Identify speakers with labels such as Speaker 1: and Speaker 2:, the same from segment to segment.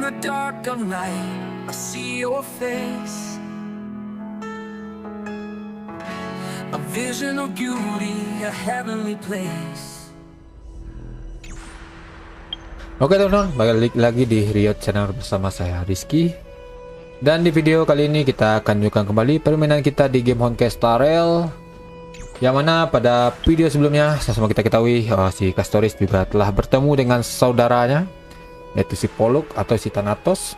Speaker 1: In the dark of night, I see your face. A vision of beauty, a heavenly place.
Speaker 2: Oke teman-teman, balik lagi di Riot Channel bersama saya Rizky. Dan di video kali ini kita akan lanjutkan kembali permainan kita di game Honkai Starel. Yang mana pada video sebelumnya, sama kita ketahui si Castorice juga telah bertemu dengan saudaranya, yaitu si Poluk atau si Thanatos.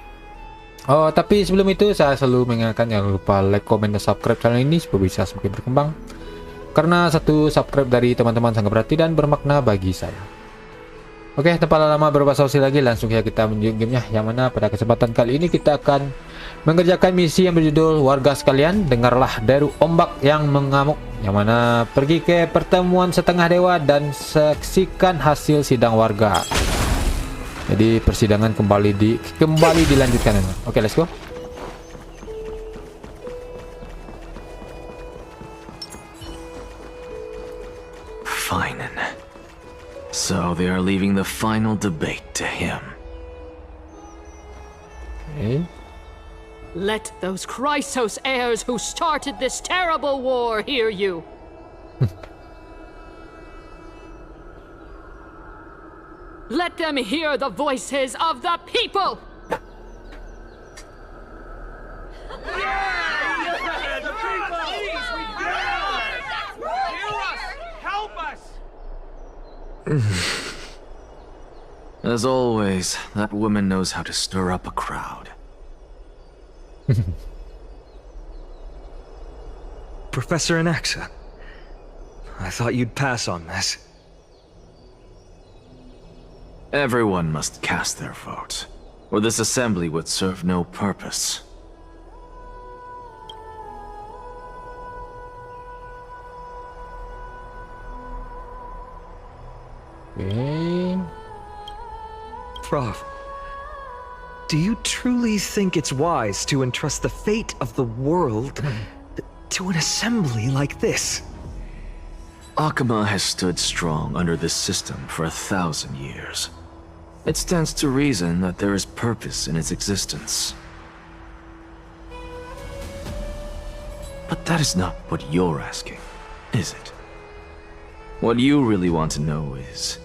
Speaker 2: Tapi sebelum itu saya selalu mengingatkan jangan lupa like, comment, dan subscribe channel ini supaya bisa semakin berkembang. Karena satu subscribe dari teman-teman sangat berarti dan bermakna bagi saya. Oke, tanpa lama berbahasa basi lagi, langsung saja kita menuju gamenya. Yang mana pada kesempatan kali ini kita akan mengerjakan misi yang berjudul Warga Sekalian, Dengarlah Deru Ombak yang Mengamuk. Yang mana pergi ke pertemuan setengah dewa dan saksikan hasil sidang warga. Jadi persidangan kembali dilanjutkan. Oke, let's go.
Speaker 3: Fine. So they are leaving the final debate to him.
Speaker 2: Okay.
Speaker 4: Let those Chrysos heirs who started this terrible war hear you. Let them hear the voices of the people.
Speaker 3: As always, that woman knows how to stir up a crowd.
Speaker 5: Professor Anaxa, I thought you'd pass on this.
Speaker 3: Everyone must cast their vote, or this assembly would serve no purpose.
Speaker 2: Okay.
Speaker 5: Prof, do you truly think it's wise to entrust the fate of the world to an assembly like this?
Speaker 3: Akama has stood strong under this system for 1,000 years. It stands to reason that there is purpose in its existence. But that is not what you're asking, is it? What you really want to know is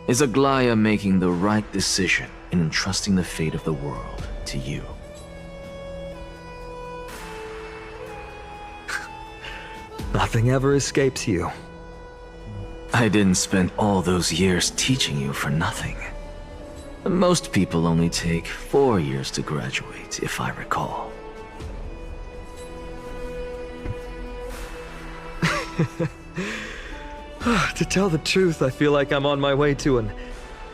Speaker 3: Aglaya making the right decision in entrusting the fate of the world to you?
Speaker 5: Nothing ever escapes you.
Speaker 3: I didn't spend all those years teaching you for nothing. Most people only take 4 years to graduate, if I recall.
Speaker 5: To tell the truth, I feel like I'm on my way to an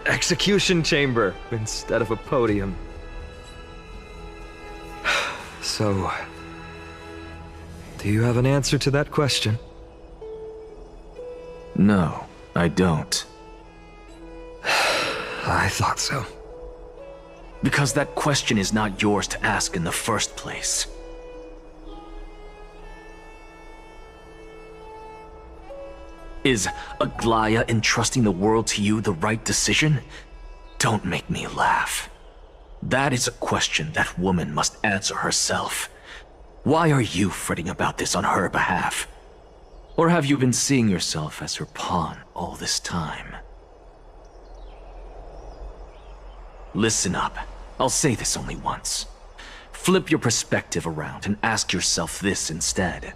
Speaker 5: execution chamber instead of a podium. So, do you have an answer to that question?
Speaker 3: No, I don't.
Speaker 5: I thought so.
Speaker 3: Because that question is not yours to ask in the first place. Is Aglaya entrusting the world to you the right decision? Don't make me laugh. That is a question that woman must answer herself. Why are you fretting about this on her behalf? Or have you been seeing yourself as her pawn all this time? Listen up. I'll say this only once. Flip your perspective around and ask yourself this instead.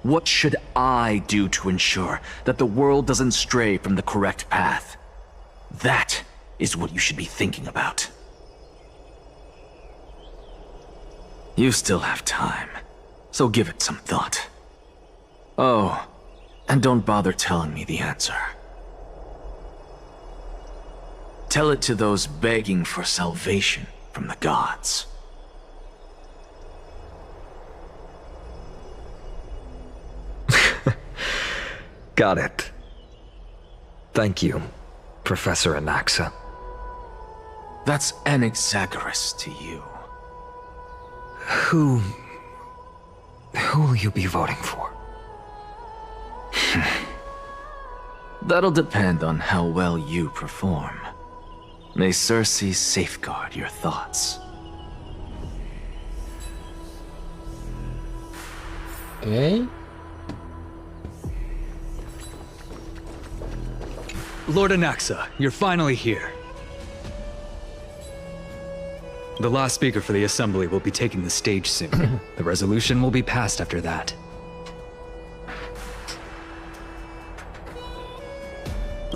Speaker 3: What should I do to ensure that the world doesn't stray from the correct path? That is what you should be thinking about. You still have time, so give it some thought. Oh, and don't bother telling me the answer. Tell it to those begging for salvation from the gods.
Speaker 5: Got it. Thank you, Professor Anaxa.
Speaker 3: That's Anaxagoras to you.
Speaker 5: Who will you be voting for?
Speaker 3: That'll depend on how well you perform. May Circe safeguard your thoughts.
Speaker 2: Oke.
Speaker 6: Lord Anaxa, you're finally here. The last speaker for the assembly will be taking the stage soon. The resolution will be passed after that.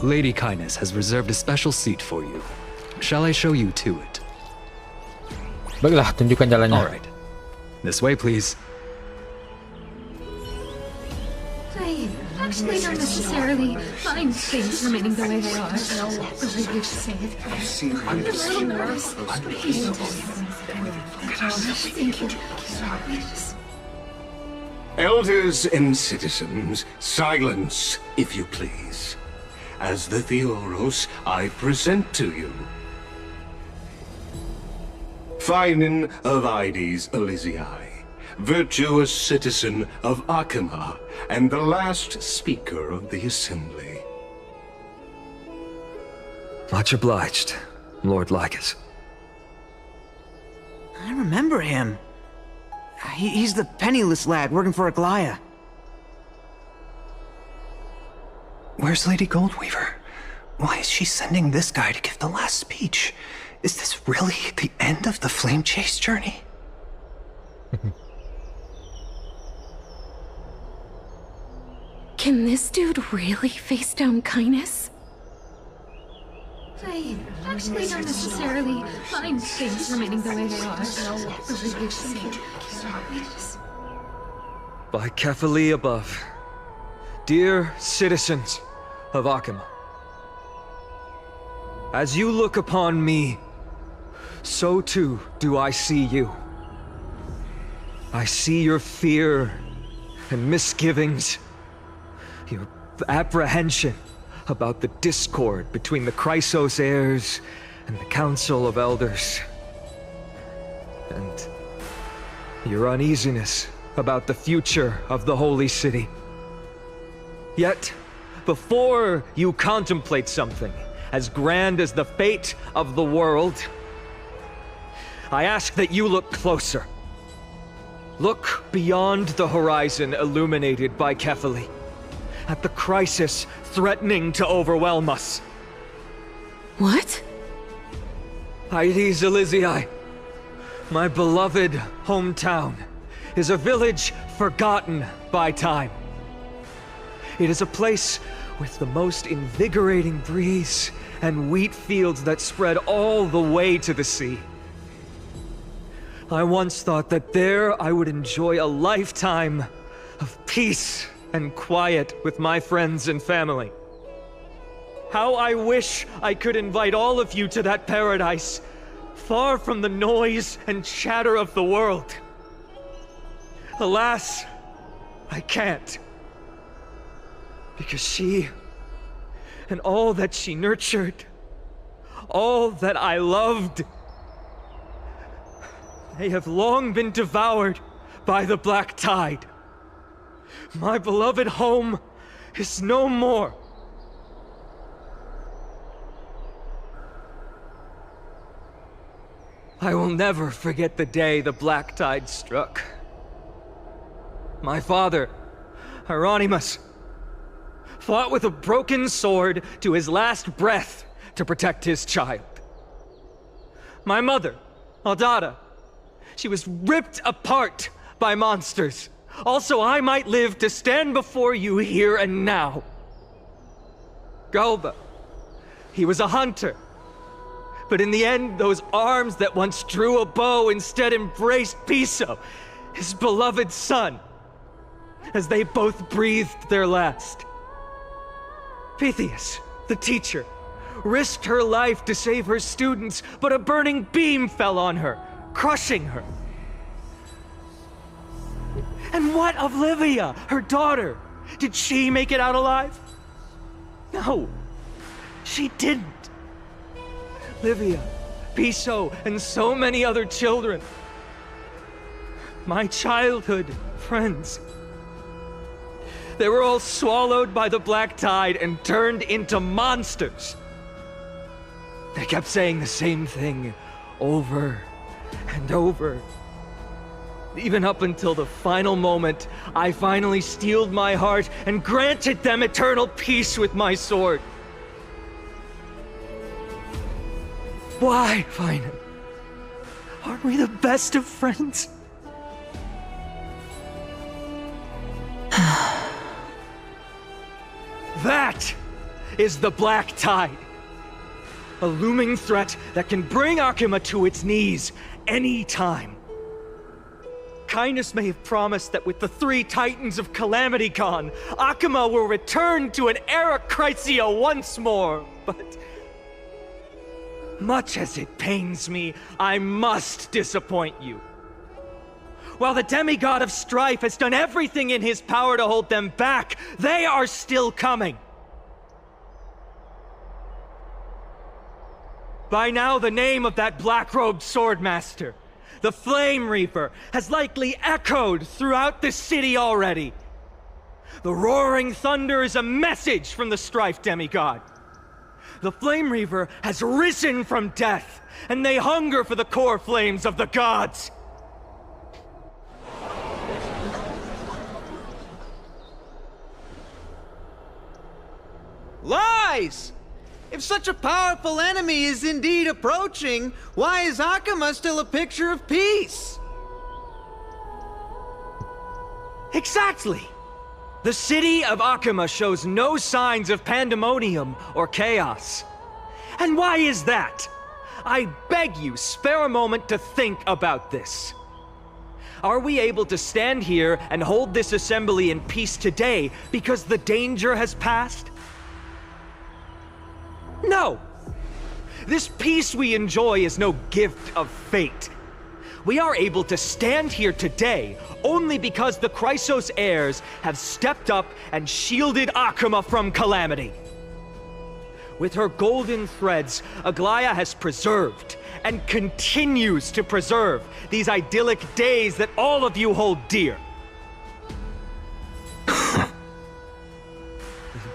Speaker 6: Lady Kindness has reserved a special seat for you. Shall I show you to it?
Speaker 2: Baiklah, tunjukkan jalannya.
Speaker 6: All right. This way, please.
Speaker 7: I actually don't necessarily mind things remaining the way they are. The way you say it. I'm a little nervous. Thank you.
Speaker 8: Elders and citizens, silence, if you please. As the Theoros, I present to you Phinin of Ides Elysiae, virtuous citizen of Akima, and the last speaker of the assembly.
Speaker 5: Much obliged, Lord Lycus.
Speaker 9: I remember him. He's the penniless lad working for Aglaya.
Speaker 10: Where's Lady Goldweaver? Why is she sending this guy to give the last speech? Is this really the end of the Flame Chase journey?
Speaker 7: Can this dude really face down kindness? I actually don't necessarily mind things remaining the way they are. The way you say it.
Speaker 5: By Kefali above, dear citizens of Akima, as you look upon me, so too do I see you. I see your fear and misgivings, your apprehension about the discord between the Chrysos heirs and the Council of Elders, and your uneasiness about the future of the Holy City. Yet, before you contemplate something as grand as the fate of the world, I ask that you look closer. Look beyond the horizon illuminated by Kefali, at the crisis threatening to overwhelm us.
Speaker 7: What?
Speaker 5: Ides Elysiae, my beloved hometown, is a village forgotten by time. It is a place with the most invigorating breeze and wheat fields that spread all the way to the sea. I once thought that there I would enjoy a lifetime of peace and quiet with my friends and family. How I wish I could invite all of you to that paradise, far from the noise and chatter of the world. Alas, I can't. Because she, and all that she nurtured, all that I loved, they have long been devoured by the black tide. My beloved home is no more. I will never forget the day the black tide struck. My father, Hieronymus, fought with a broken sword to his last breath to protect his child. My mother, Aldada, she was ripped apart by monsters. Also, I might live to stand before you here and now. Galba, he was a hunter. But in the end, those arms that once drew a bow instead embraced Piso, his beloved son, as they both breathed their last. Pythias, the teacher, risked her life to save her students, but a burning beam fell on her, crushing her. And what of Livia, her daughter? Did she make it out alive? No, she didn't. Livia, Piso, and so many other children. My childhood friends. They were all swallowed by the black tide and turned into monsters. They kept saying the same thing over and over. Even up until the final moment, I finally steeled my heart and granted them eternal peace with my sword. Why, Finan? Aren't we the best of friends? That is the Black Tide. A looming threat that can bring Akuma to its knees any time. Kindness may have promised that with the 3 Titans of Calamity gone, Akuma will return to an era Chrysia once more, but much as it pains me, I must disappoint you. While the demigod of strife has done everything in his power to hold them back, they are still coming. By now, the name of that black-robed swordmaster, the Flame Reaper, has likely echoed throughout the city already. The roaring thunder is a message from the strife demigod. The Flame Reaper has risen from death, and they hunger for the core flames of the gods.
Speaker 9: Lies! If such a powerful enemy is indeed approaching, why is Akuma still a picture of peace?
Speaker 5: Exactly! The city of Akuma shows no signs of pandemonium or chaos. And why is that? I beg you, spare a moment to think about this. Are we able to stand here and hold this assembly in peace today because the danger has passed? No! This peace we enjoy is no gift of fate. We are able to stand here today only because the Chrysos heirs have stepped up and shielded Akuma from calamity. With her golden threads, Aglaya has preserved and continues to preserve these idyllic days that all of you hold dear.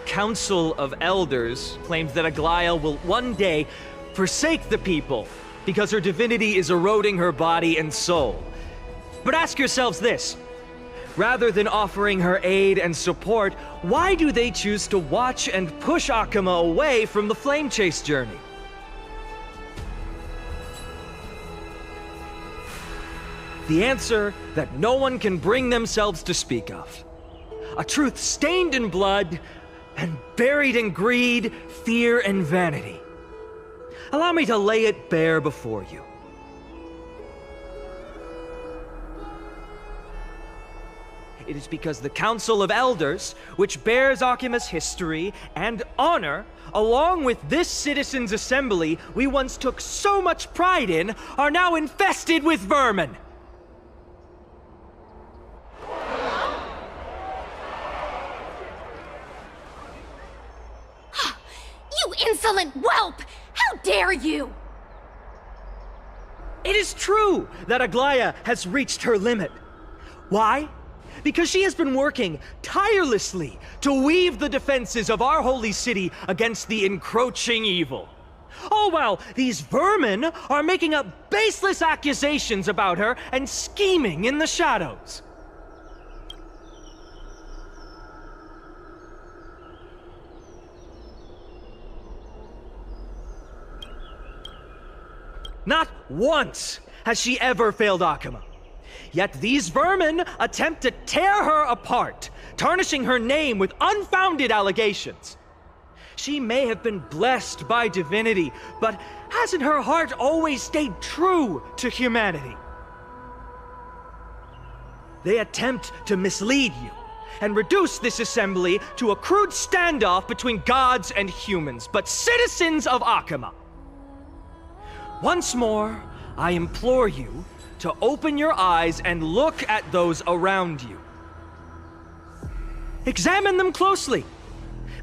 Speaker 5: Council of Elders claims that Aglaya will one day forsake the people because her divinity is eroding her body and soul. But ask yourselves this. Rather than offering her aid and support, why do they choose to watch and push Akuma away from the Flame Chase journey? The answer that no one can bring themselves to speak of. A truth stained in blood and buried in greed, fear, and vanity. Allow me to lay it bare before you. It is because the Council of Elders, which bears Akuma's history and honor, along with this citizens' assembly we once took so much pride in, are now infested with vermin.
Speaker 7: You insolent whelp! How dare you!
Speaker 5: It is true that Aglaya has reached her limit. Why? Because she has been working tirelessly to weave the defenses of our holy city against the encroaching evil. All while these vermin are making up baseless accusations about her and scheming in the shadows. Not once has she ever failed Akuma. Yet these vermin attempt to tear her apart, tarnishing her name with unfounded allegations. She may have been blessed by divinity, but hasn't her heart always stayed true to humanity? They attempt to mislead you and reduce this assembly to a crude standoff between gods and humans, but citizens of Akuma. Once more, I implore you to open your eyes and look at those around you. Examine them closely.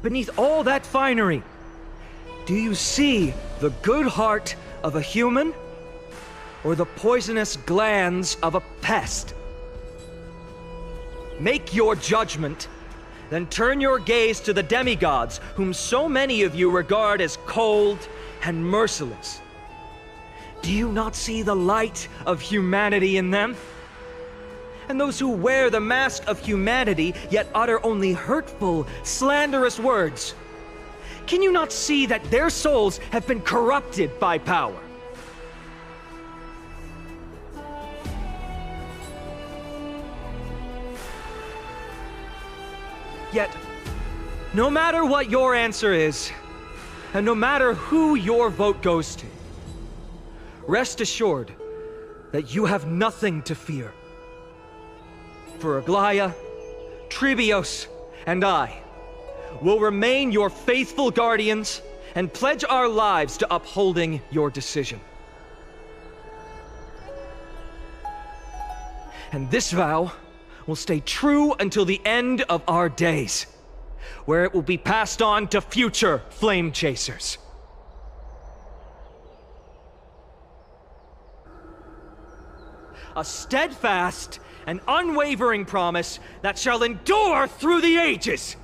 Speaker 5: Beneath all that finery, do you see the good heart of a human or the poisonous glands of a pest? Make your judgment, then turn your gaze to the demigods whom so many of you regard as cold, and merciless. Do you not see the light of humanity in them? And those who wear the mask of humanity yet utter only hurtful, slanderous words. Can you not see that their souls have been corrupted by power? Yet, no matter what your answer is, and no matter who your vote goes to, rest assured that you have nothing to fear. For Aglaya, Tribios, and I will remain your faithful guardians and pledge our lives to upholding your decision. And this vow will stay true until the end of our days, where it will be passed on to future flame chasers. A steadfast and unwavering promise that shall endure through the ages.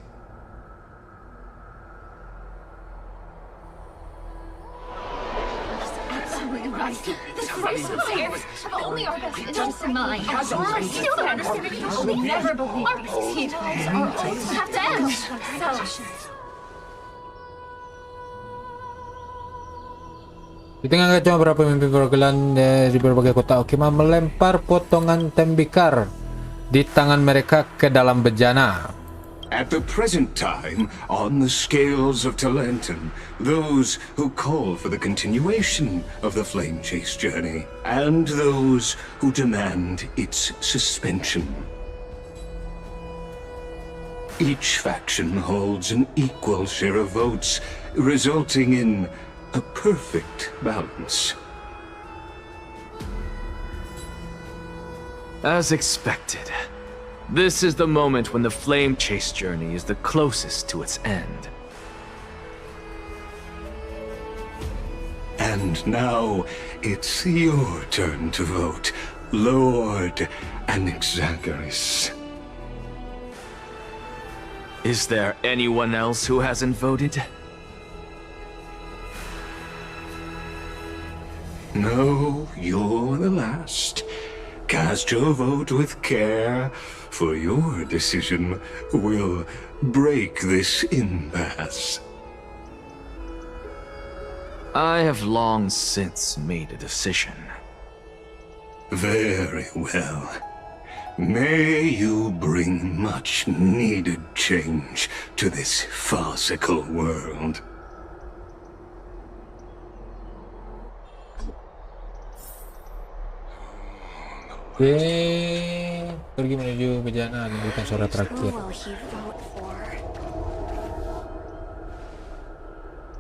Speaker 7: Absolutely right. This crisis is only our best interests in mind. I still don't understand it. We never believe these heroes are always have to end. So,
Speaker 2: Di tengah kacau beberapa pemimpin perwakilan dari berbagai kota Okima melempar potongan tembikar di tangan mereka ke dalam bejana.
Speaker 8: At the present time, on the scales of Talenton, those who call for the continuation of the flame chase journey, and those who demand its suspension. Each faction holds an equal share of votes, resulting in a perfect balance.
Speaker 3: As expected, this is the moment when the flame chase journey is the closest to its end.
Speaker 8: And now, it's your turn to vote, Lord Anexagoras.
Speaker 3: Is there anyone else who hasn't voted?
Speaker 8: No, you're the last. Cast your vote with care, for your decision will break this impasse.
Speaker 3: I have long since made a decision.
Speaker 8: Very well. May you bring much needed change to this farcical world.
Speaker 2: Pergi menuju bejana memberikan suara terakhir.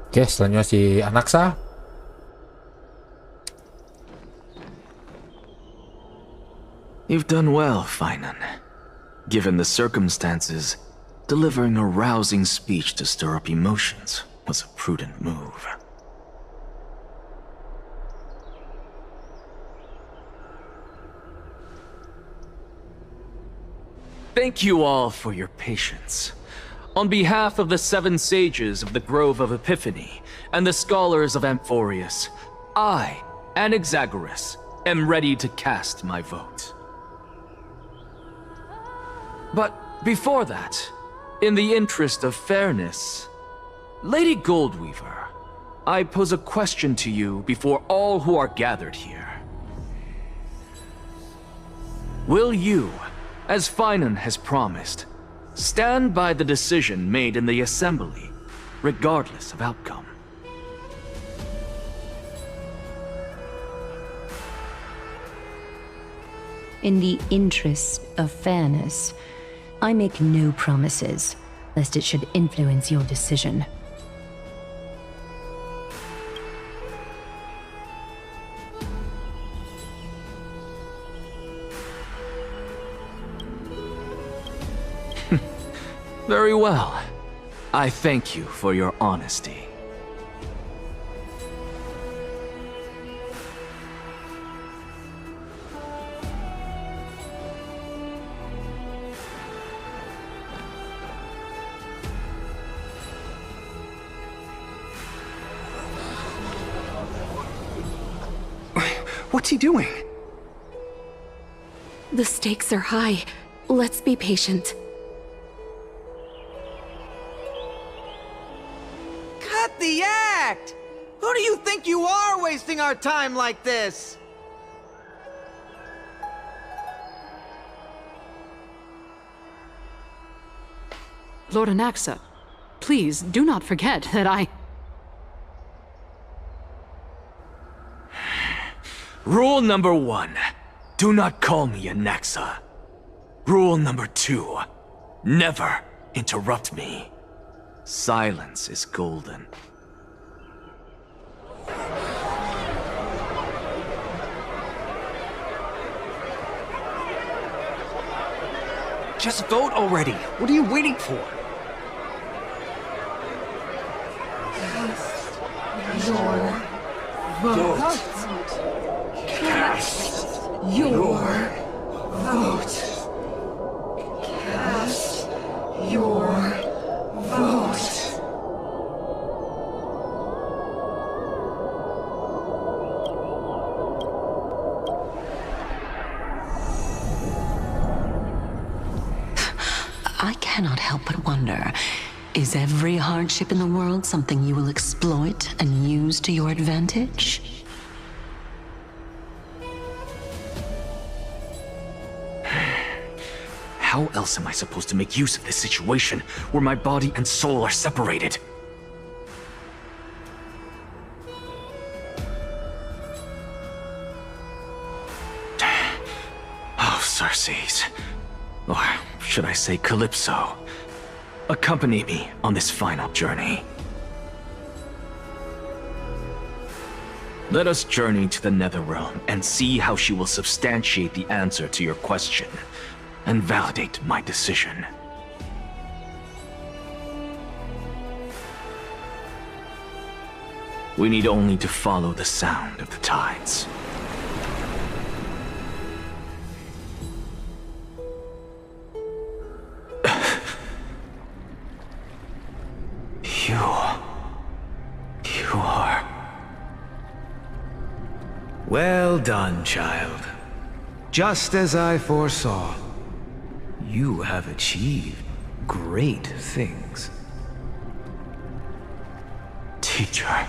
Speaker 2: Oke, selanjutnya si Anaksa.
Speaker 3: You've done well, Finan. Given the circumstances, delivering a rousing speech to stir up emotions was a prudent move. Thank you all for your patience. On behalf of the 7 sages of the Grove of Epiphany and the scholars of Amphorius, I, Anexagoras, am ready to cast my vote. But before that, in the interest of fairness, Lady Goldweaver, I pose a question to you before all who are gathered here. Will you, as Finan has promised, stand by the decision made in the Assembly, regardless of outcome?
Speaker 11: In the interest of fairness, I make no promises, lest it should influence your decision.
Speaker 3: Very well. I thank you for your honesty.
Speaker 10: What's he doing?
Speaker 12: The stakes are high. Let's be patient.
Speaker 9: Cut the act! Who do you think you are wasting our time like this?
Speaker 4: Lord Anaxa, please do not forget that I...
Speaker 3: Rule number 1. Do not call me Anaxa. Rule number 2. Never interrupt me. Silence is golden.
Speaker 10: Just vote already. What are you waiting for?
Speaker 1: Cast your vote. Cast your vote.
Speaker 13: I cannot help but wonder, is every hardship in the world something you will exploit and use to your advantage?
Speaker 3: How else am I supposed to make use of this situation where my body and soul are separated? Oh, Circes. Or should I say Calypso? Accompany me on this final journey. Let us journey to the Netherrealm and see how she will substantiate the answer to your question and validate my decision. We need only to follow the sound of the tides. You are...
Speaker 14: Well done, child. Just as I foresaw, you have achieved great things.
Speaker 3: Teacher.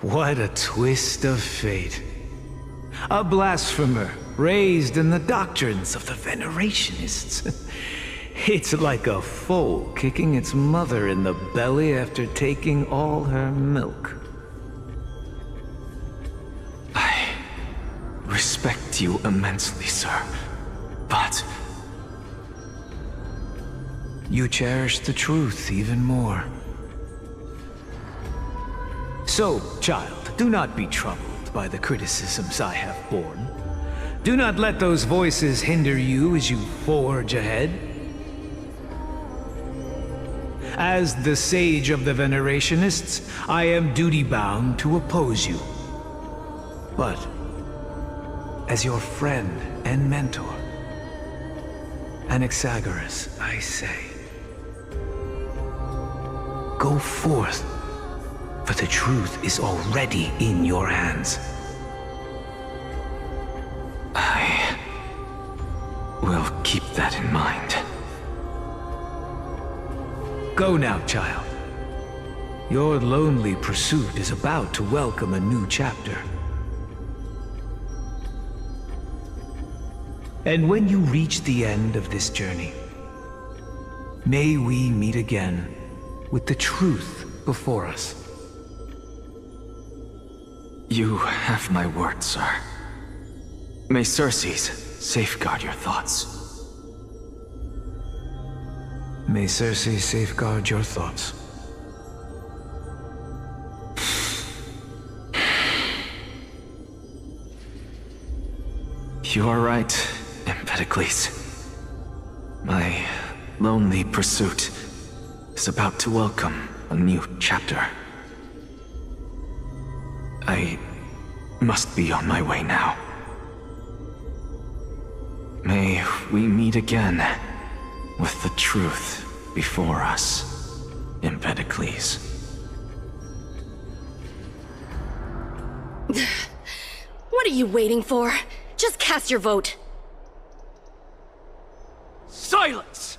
Speaker 14: What a twist of fate. A blasphemer raised in the doctrines of the Venerationists. It's like a foal kicking its mother in the belly after taking all her milk.
Speaker 3: I respect you immensely, sir, but...
Speaker 14: You cherish the truth even more. So, child, do not be troubled by the criticisms I have borne. Do not let those voices hinder you as you forge ahead. As the sage of the Venerationists, I am duty-bound to oppose you. But, as your friend and mentor, Anaxagoras, I say, go forth, for the truth is already in your hands.
Speaker 3: I will keep that in mind.
Speaker 14: Go now, child. Your lonely pursuit is about to welcome a new chapter. And when you reach the end of this journey, may we meet again with the truth before us.
Speaker 3: You have my word, sir. May Circes safeguard your thoughts.
Speaker 14: May Circe safeguard your thoughts.
Speaker 3: You are right, Empedocles. My lonely pursuit is about to welcome a new chapter. I must be on my way now. May we meet again with the truth before us, Empedocles.
Speaker 12: What are you waiting for? Just cast your vote.
Speaker 3: Silence!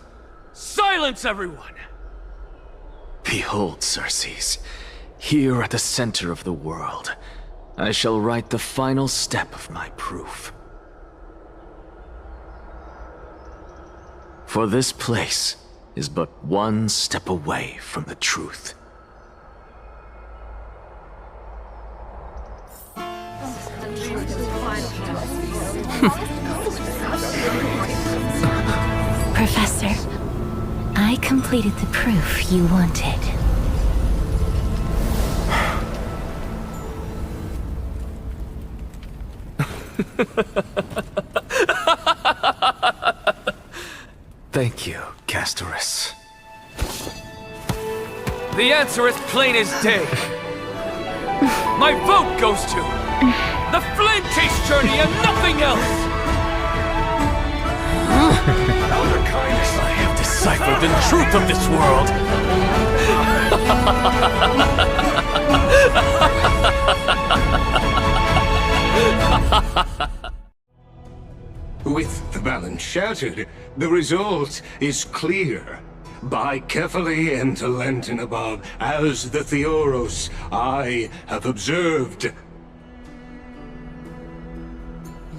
Speaker 3: Silence, everyone! Behold, Circes, here at the center of the world, I shall write the final step of my proof. For this place is but one step away from the truth.
Speaker 11: Professor, I completed the proof you wanted.
Speaker 3: Thank you, Castorice. The answer is plain as day. My vote goes to the flame chase journey and nothing else! Elder Kindness, I have deciphered the truth of this world!
Speaker 8: With the balance shattered, the result is clear. Buy carefully and to Lenten above, as the Theoros I have observed.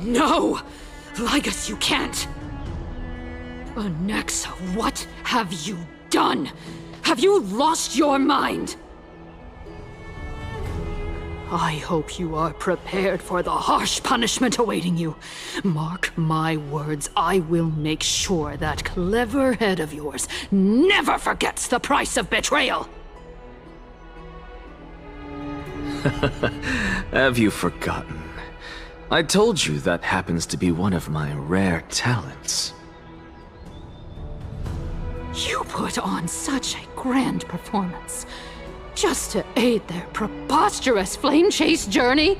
Speaker 4: No! Ligus, you can't! Onyxa, what have you done? Have you lost your mind? I hope you are prepared for the harsh punishment awaiting you. Mark my words, I will make sure that clever head of yours never forgets the price of betrayal!
Speaker 3: Have you forgotten? I told you that happens to be one of my rare talents.
Speaker 4: You put on such a grand performance, just to aid their preposterous flame chase journey?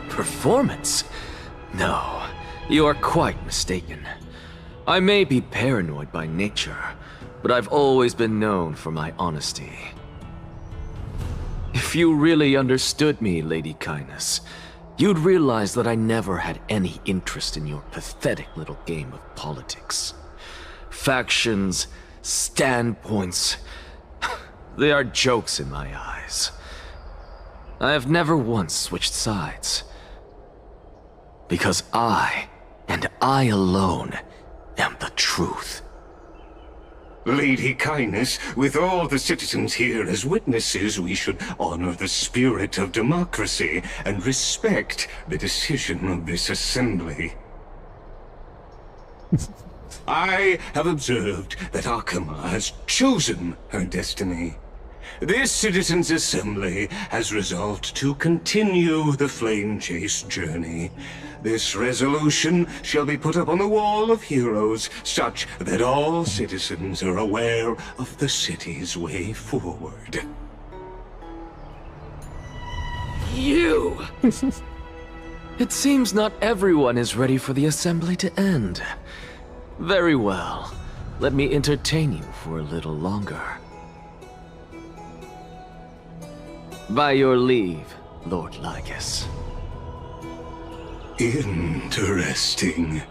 Speaker 3: Performance? No, you are quite mistaken. I may be paranoid by nature, but I've always been known for my honesty. If you really understood me, Lady Kindness, you'd realize that I never had any interest in your pathetic little game of politics. Factions, standpoints, they are jokes in my eyes. I have never once switched sides. Because I, and I alone, am the truth.
Speaker 8: Lady Kindness, with all the citizens here as witnesses, we should honor the spirit of democracy and respect the decision of this assembly. I have observed that Akama has chosen her destiny. This citizens' assembly has resolved to continue the flame chase journey. This resolution shall be put up on the wall of heroes, such that all citizens are aware of the city's way forward.
Speaker 3: You! It seems not everyone is ready for the assembly to end. Very well. Let me entertain you for a little longer. By your leave, Lord Ligus.
Speaker 8: Interesting.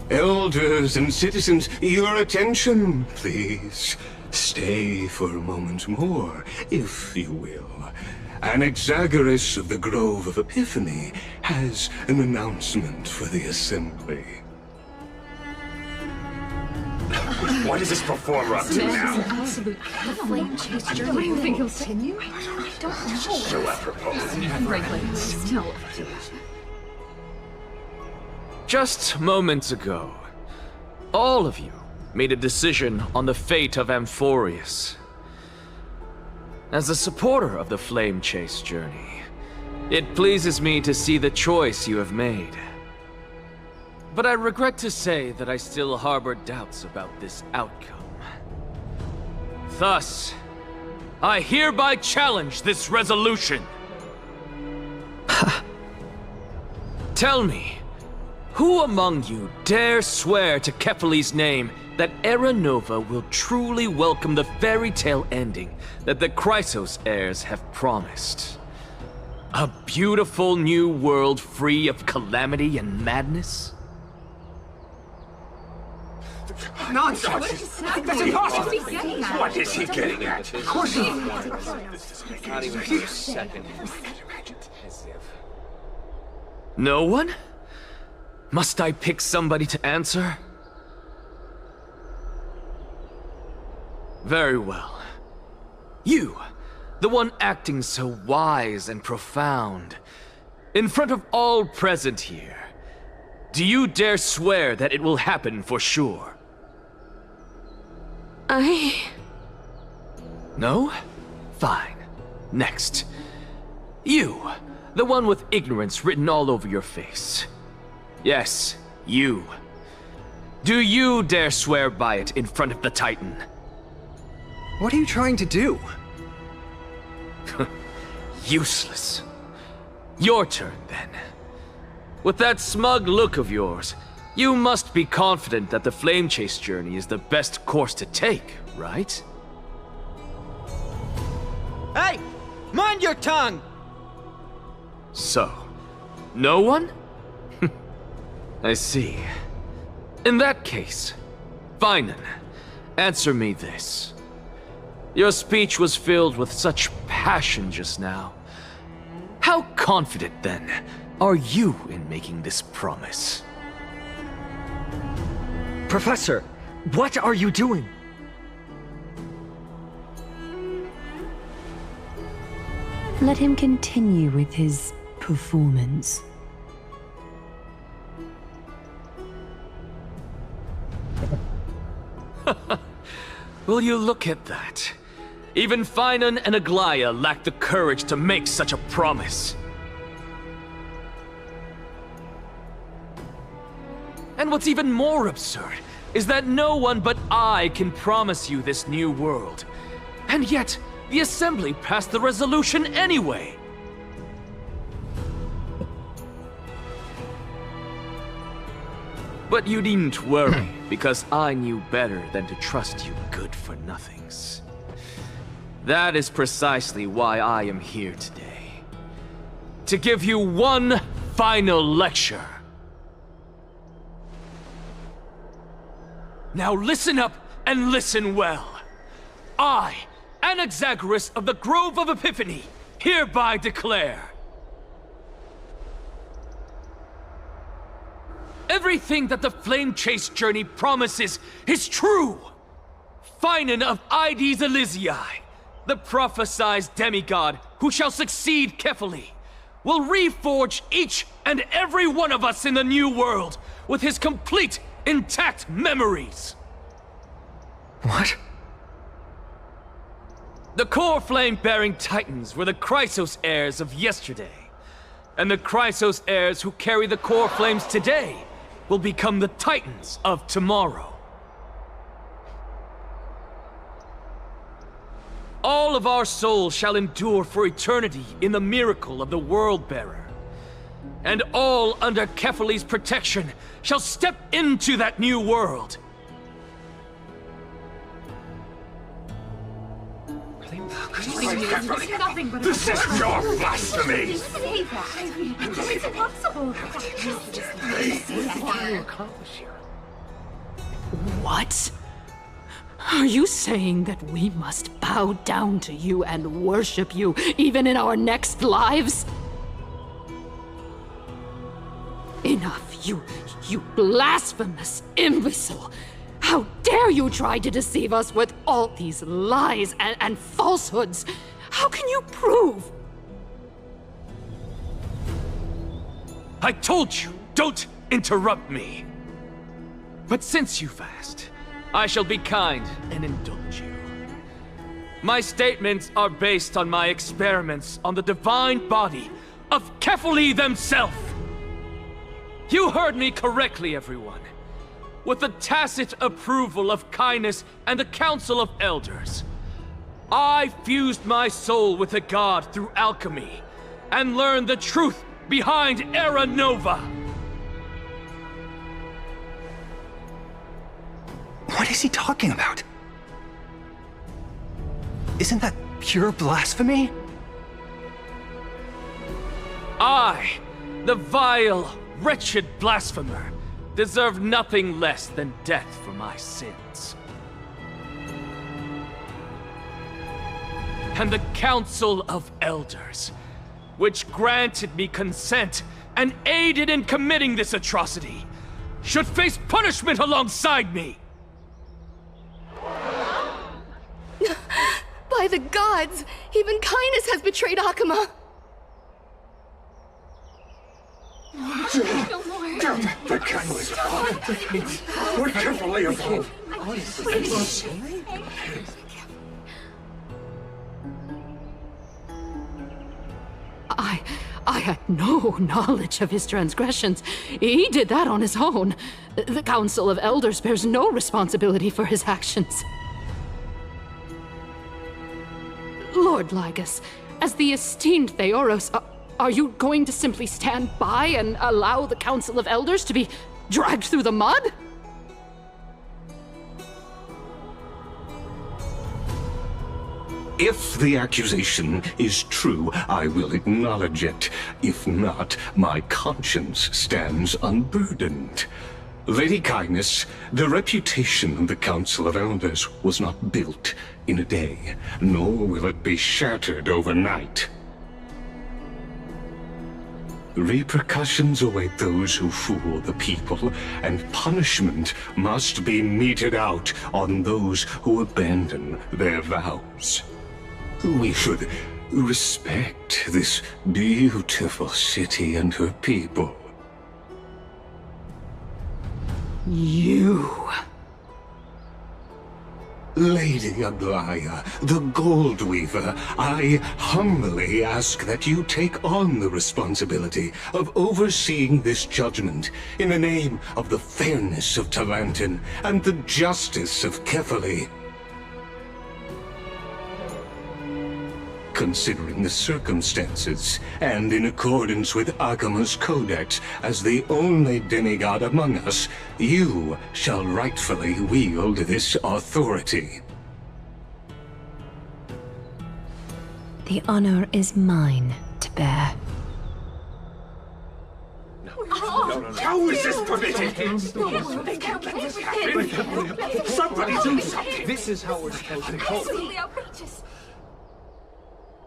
Speaker 8: Elders and citizens, your attention, please. Stay for a moment more, if you will. Anaxagoras of the Grove of Epiphany has an announcement for the assembly.
Speaker 15: What is this performer up to now?
Speaker 7: Absolute flame chase journey. What do you think he'll continue? I don't know.
Speaker 15: So apropos.
Speaker 7: Frankly, still.
Speaker 3: Just moments ago, all of you made a decision on the fate of Amphorius. As a supporter of the flame chase journey, it pleases me to see the choice you have made. But I regret to say that I still harbor doubts about this outcome. Thus, I hereby challenge this resolution. Tell me, who among you dare swear to Kefali's name that Era Nova will truly welcome the fairy tale ending that the Chrysos heirs have promised. A beautiful new world free of calamity and madness?
Speaker 15: Nonsense! That's impossible! What is he getting at? Of course not!
Speaker 16: Not even for a second.
Speaker 3: No one? Must I pick somebody to answer? Very well. You, the one acting so wise and profound, in front of all present here, do you dare swear that it will happen for sure? No? Fine. Next. You, the one with ignorance written all over your face. Yes, you. Do you dare swear by it in front of the Titan?
Speaker 10: What are you trying to do?
Speaker 3: Useless. Your turn, then. With that smug look of yours, you must be confident that the Flame Chase journey is the best course to take, right?
Speaker 9: Hey! Mind your tongue!
Speaker 3: So, no one? I see. In that case, Finan, answer me this. Your speech was filled with such passion just now. How confident, then, are you in making this promise?
Speaker 5: Professor, what are you doing?
Speaker 11: Let him continue with his performance.
Speaker 3: Will you look at that? Even Finan and Aglaya lack the courage to make such a promise. And what's even more absurd is that no one but I can promise you this new world. And yet, the Assembly passed the resolution anyway. But you needn't worry, because I knew better than to trust you good-for-nothings. That is precisely why I am here today. To give you one final lecture. Now listen up and listen well. I, Anaxagoras of the Grove of Epiphany, hereby declare everything that the Flame Chase journey promises is true! Finan of Ides Elysiae, the prophesied demigod who shall succeed Kefali, will reforge each and every one of us in the new world with his complete, intact memories.
Speaker 5: What?
Speaker 3: The core flame-bearing titans were the Chrysos heirs of yesterday, and the Chrysos heirs who carry the core flames today will become the titans of tomorrow. All of our souls shall endure for eternity in the miracle of the World-Bearer. And all under Kefali's protection shall step into that new world.
Speaker 15: This is pure blasphemy!
Speaker 7: Say that. It's impossible.
Speaker 4: What? Are you saying that we must bow down to you and worship you even in our next lives? Enough, you blasphemous imbecile! How dare you try to deceive us with all these lies and falsehoods? How can you prove?
Speaker 3: I told you, don't interrupt me. But since you've asked, I shall be kind and indulge you. My statements are based on my experiments on the divine body of Kefali themselves. You heard me correctly, everyone. With the tacit approval of kindness and the Council of Elders, I fused my soul with the god through alchemy and learned the truth behind Era Nova.
Speaker 10: What What is he talking about? Isn't that pure blasphemy?
Speaker 17: I, the vile, wretched blasphemer, deserve nothing less than death for my sins. And the Council of Elders, which granted me consent and aided in committing this atrocity, should face punishment alongside me!
Speaker 12: By the gods, even kindness has betrayed Akuma.
Speaker 7: No more.
Speaker 15: The kindness. What carefully evolved.
Speaker 4: I had no knowledge of his transgressions. He did that on his own. The Council of Elders bears no responsibility for his actions. Lord Lygus, as the esteemed Theoros, are you going to simply stand by and allow the Council of Elders to be dragged through the mud?
Speaker 8: If the accusation is true, I will acknowledge it. If not, my conscience stands unburdened. Lady Kindness, the reputation of the Council of Elders was not built in a day, nor will it be shattered overnight. Repercussions await those who fool the people, and punishment must be meted out on those who abandon their vows. We should respect this beautiful city and her people.
Speaker 4: You...
Speaker 8: Lady Aglaya, the Gold Weaver, I humbly ask that you take on the responsibility of overseeing this judgment in the name of the fairness of Talantin and the justice of Kefali. Considering the circumstances, and in accordance with Akuma's codex as the only demigod among us, you shall rightfully wield this authority.
Speaker 11: The honor is mine to bear.
Speaker 15: How is this permitted? They can't let this happen. Somebody do something.
Speaker 14: This is how we're supposed to hold.
Speaker 7: Absolutely outrageous.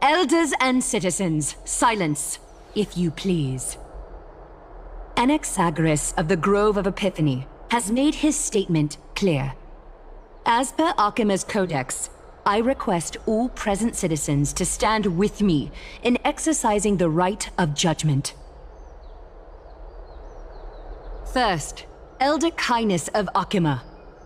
Speaker 11: Elders and citizens, silence, if you please. Anaxagoras of the Grove of Epiphany has made his statement clear. As per Akuma's codex, I request all present citizens to stand with me in exercising the right of judgment. First, Elder Kindness of Akuma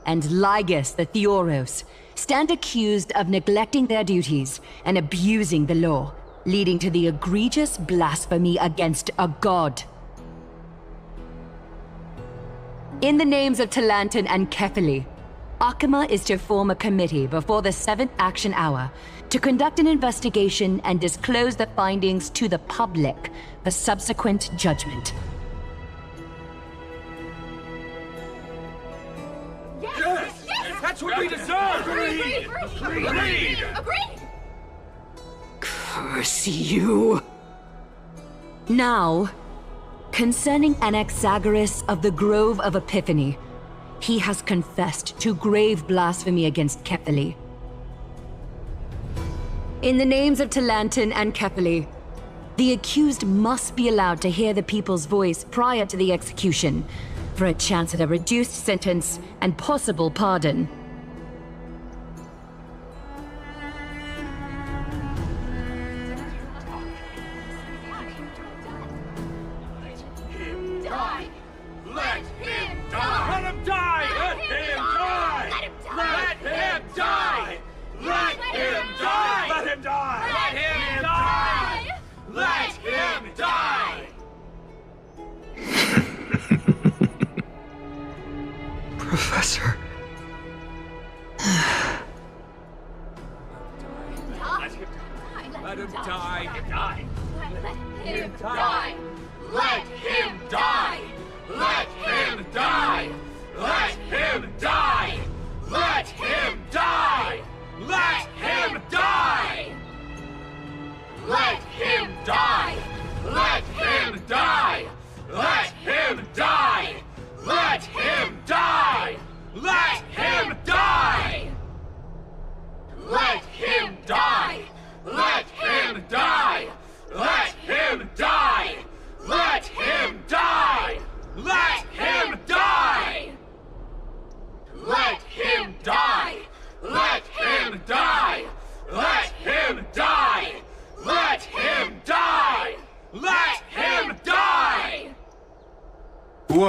Speaker 11: and Lygus the Theoros stand accused of neglecting their duties and abusing the law, leading to the egregious blasphemy against a god. In the names of Talantin and Kefali, Akuma is to form a committee before the 7th action hour to conduct an investigation and disclose the findings to the public for subsequent judgment.
Speaker 15: Yes! That's what we deserve!
Speaker 7: Agreed!
Speaker 4: Curse you!
Speaker 11: Now, concerning Anaxagoras of the Grove of Epiphany, he has confessed to grave blasphemy against Kefali. In the names of Talantin and Kefali, the accused must be allowed to hear the people's voice prior to the execution, for a chance at a reduced sentence and possible pardon.
Speaker 15: Let him die! Let him die! Let him die! Let him die! Let him die! Let him die! Let him die! Let him die!
Speaker 10: Professor.
Speaker 15: Let him die! Let him die! Let him die! Let him die! Let him die! Let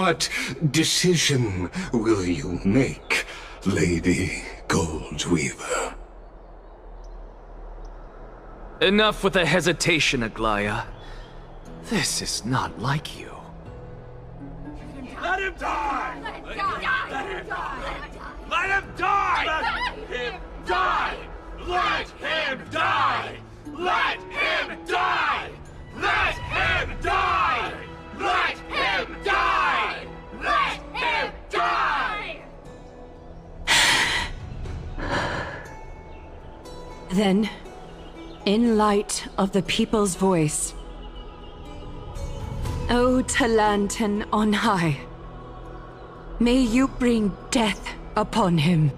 Speaker 8: What decision will you make, Lady Goldweaver?
Speaker 17: Enough with the hesitation, Aglaya. This is not like you.
Speaker 15: Let him die! Let him die! Let him die! Let him die! Let him die! Let him die! Let him die! Let him die! Let him die! Let him die!
Speaker 11: Then, in light of the people's voice, O Talantan on high, may you bring death upon him.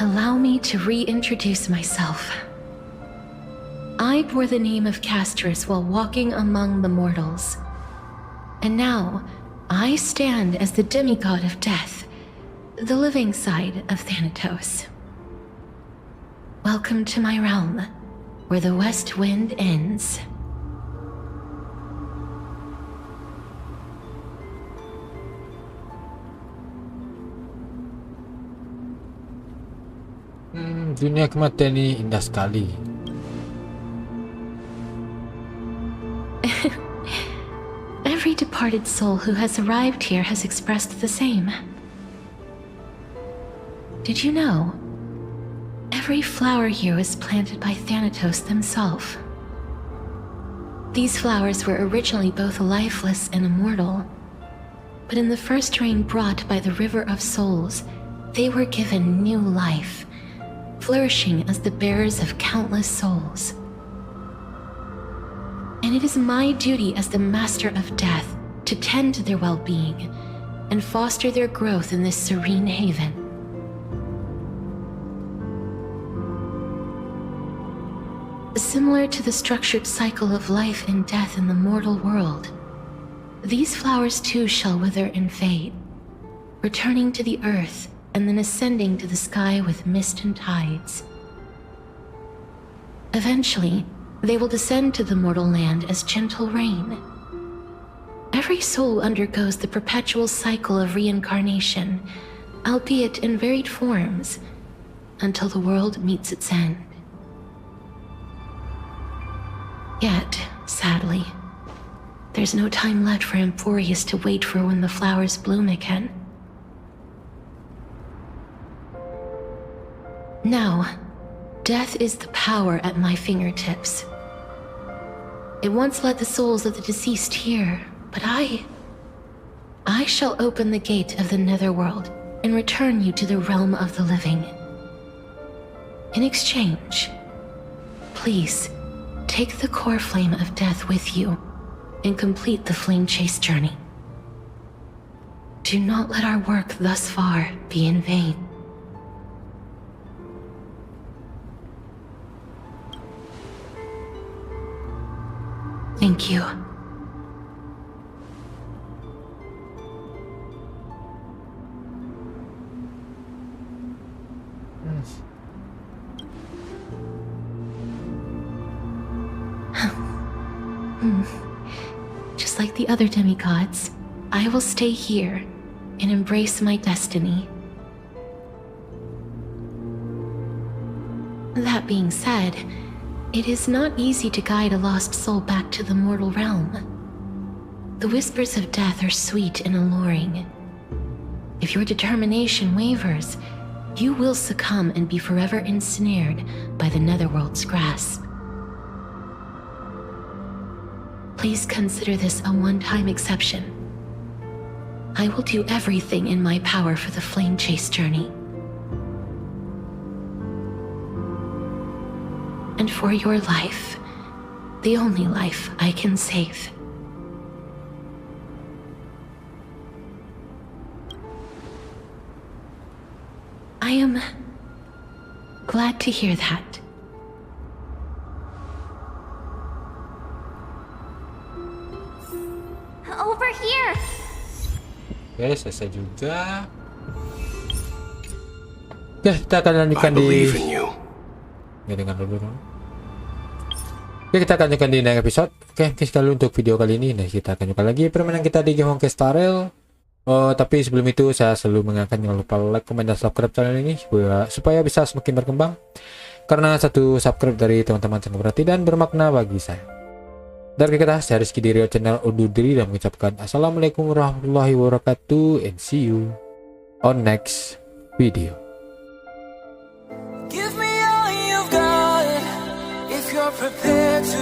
Speaker 18: Allow me to reintroduce myself. I bore the name of Castorice while walking among the mortals. And now, I stand as the demigod of death, the living side of Thanatos. Welcome to my realm, where the west wind ends.
Speaker 2: Dunia kematian ini indah sekali.
Speaker 18: Every departed soul who has arrived here has expressed the same. Did you know? Every flower here was planted by Thanatos themselves. These flowers were originally both lifeless and immortal, but in the first rain brought by the River of Souls, they were given new life, flourishing as the bearers of countless souls. And it is my duty as the Master of Death to tend to their well-being and foster their growth in this serene haven. Similar to the structured cycle of life and death in the mortal world, these flowers too shall wither and fade, returning to the earth and then ascending to the sky with mist and tides. Eventually, they will descend to the mortal land as gentle rain. Every soul undergoes the perpetual cycle of reincarnation, albeit in varied forms, until the world meets its end. Yet, sadly, there's no time left for Emporius to wait for when the flowers bloom again. Now, death is the power at my fingertips. It once led the souls of the deceased here, but I shall open the gate of the netherworld and return you to the realm of the living. In exchange, please, take the core flame of death with you and complete the flame chase journey. Do not let our work thus far be in vain. Thank you. Just like the other demigods, I will stay here and embrace my destiny. That being said, it is not easy to guide a lost soul back to the mortal realm. The whispers of death are sweet and alluring. If your determination wavers, you will succumb and be forever ensnared by the netherworld's grasp. Please consider this a one-time exception. I will do everything in my power for the flame chase journey. and for your life, the only life I can save. I am glad to hear that.
Speaker 7: Over here.
Speaker 2: Oke, selesai juga. Oke, kita akan lanjutkan di... Ya, dengar dulu. Oke, kita akan lanjutkan di next episode. Oke, sekali untuk video kali ini. Nah, kita akan lanjutkan lagi permainan kita di game Honkai Star Rail. Oh, tapi sebelum itu saya selalu mengingatkan jangan lupa like, komen, dan subscribe channel ini supaya bisa semakin berkembang. Karena satu subscribe dari teman-teman sangat berarti dan bermakna bagi saya. Dari kita, saya Rizky di Rio Channel undur diri dan mengucapkan Assalamualaikum warahmatullahi wabarakatuh and see you on next video.
Speaker 1: Give me all you've got if you're prepared to